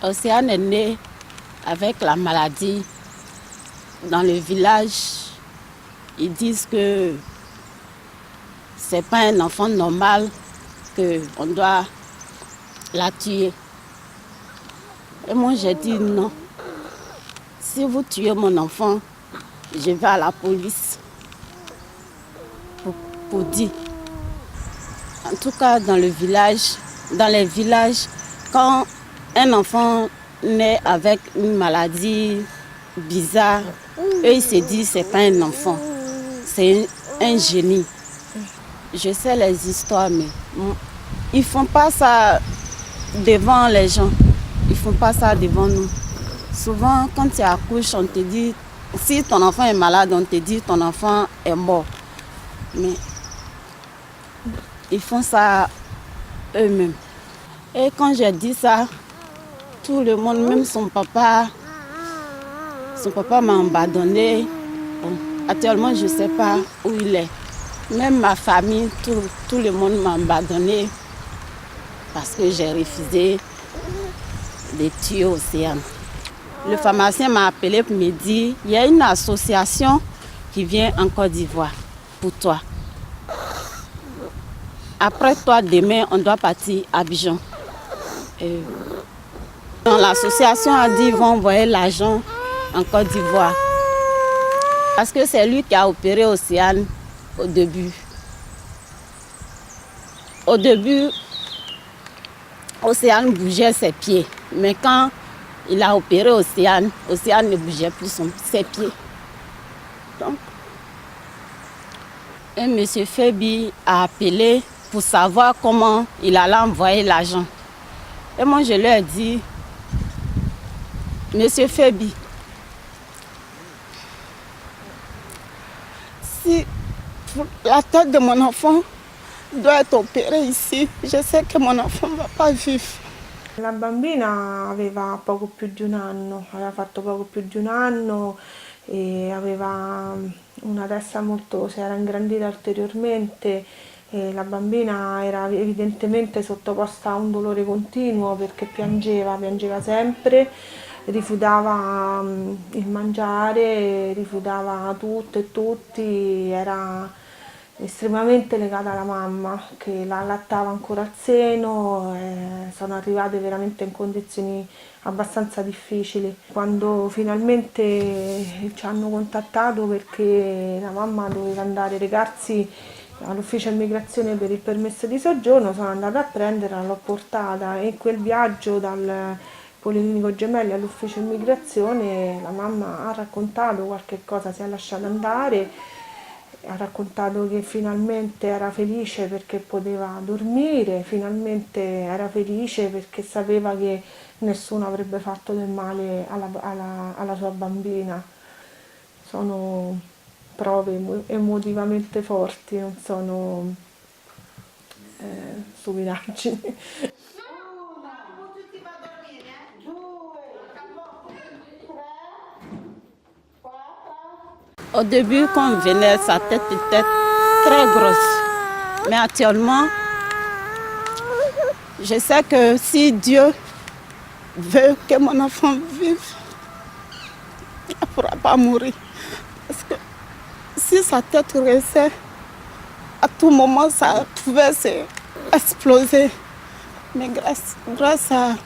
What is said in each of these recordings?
Océane est née avec la maladie. Dans le village, ils disent que c'est pas un enfant normal, qu'on doit la tuer. Et moi j'ai dit non. Si vous tuez mon enfant, je vais à la police pour dire. En tout cas, dans les villages, quand un enfant naît avec une maladie bizarre, eux ils se disent que ce n'est pas un enfant, c'est un génie. Je sais les histoires, mais ils ne font pas ça devant les gens. Ils ne font pas ça devant nous. Souvent, quand tu accouches, on te dit, si ton enfant est malade, on te dit ton enfant est mort. Mais ils font ça eux-mêmes. Et quand j'ai dit ça, tout le monde, même son papa m'a abandonné. Bon, actuellement, je ne sais pas où il est. Même ma famille, tout le monde m'a abandonné parce que j'ai refusé de tuer Océane. Le pharmacien m'a appelé pour me dire il y a une association qui vient en Côte d'Ivoire pour toi. Après toi, demain, on doit partir à Abidjan. L'association a dit qu'ils vont envoyer l'argent en Côte d'Ivoire. Parce que c'est lui qui a opéré Océane au début. Au début, Océane bougeait ses pieds. Mais quand il a opéré Océane ne bougeait plus ses pieds. Donc, un monsieur Fébi a appelé pour savoir comment il allait envoyer l'argent. Et moi, je lui ai dit, monsieur Fébi, si la tête de mon enfant doit être opérée ici, je sais che mon enfant ne va pas vivre. La bambina aveva poco più di un anno, aveva fatto poco più di un anno e aveva una testa molto, si era ingrandita ulteriormente e la bambina era evidentemente sottoposta a un dolore continuo perché piangeva sempre, rifiutava il mangiare, rifiutava tutto e tutti, era estremamente legata alla mamma che la allattava ancora al seno, sono arrivate veramente in condizioni abbastanza difficili. Quando finalmente ci hanno contattato perché la mamma doveva andare a recarsi all'ufficio immigrazione per il permesso di soggiorno, sono andata a prenderla, l'ho portata e in quel viaggio dal Policlinico Gemelli all'ufficio immigrazione la mamma ha raccontato qualche cosa, si è lasciata andare. Ha raccontato che finalmente era felice perché poteva dormire, finalmente era felice perché sapeva che nessuno avrebbe fatto del male alla sua bambina. Sono prove emotivamente forti, non sono stupidaggini. Au début, quand on venait, sa tête était très grosse. Mais actuellement, je sais que si Dieu veut que mon enfant vive, il ne pourra pas mourir. Parce que si sa tête restait, à tout moment, ça pouvait exploser. Mais grâce à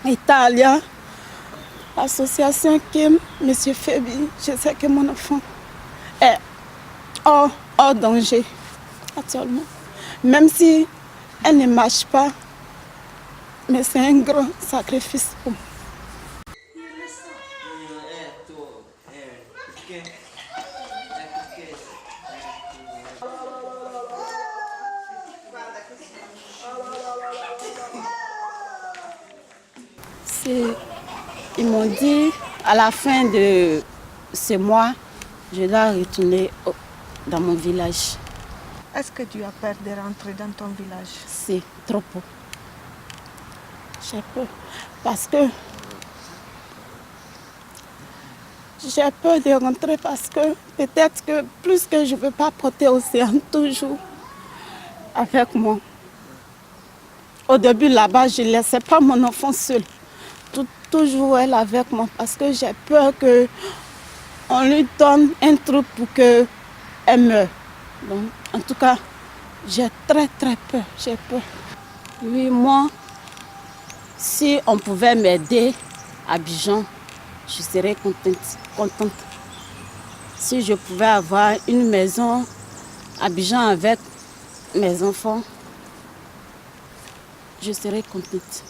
Italia, l'association Kim, M. Fébi, je sais que mon enfant est hors danger actuellement. Même si elle ne marche pas, mais c'est un grand sacrifice pour moi. Ils m'ont dit à la fin de ce mois, je dois retourner dans mon village. Est-ce que tu as peur de rentrer dans ton village? C'est trop peu. J'ai peur parce que j'ai peur de rentrer parce que peut-être que plus que je ne veux pas porter Océane toujours avec moi. Au début là-bas, je ne laissais pas mon enfant seul. toujours elle avec moi parce que j'ai peur qu'on lui donne un truc pour qu'elle meure. Donc, en tout cas, j'ai très peur, j'ai peur. Oui, moi, si on pouvait m'aider à Abidjan, je serais contente. Si je pouvais avoir une maison à Abidjan avec mes enfants, je serais contente.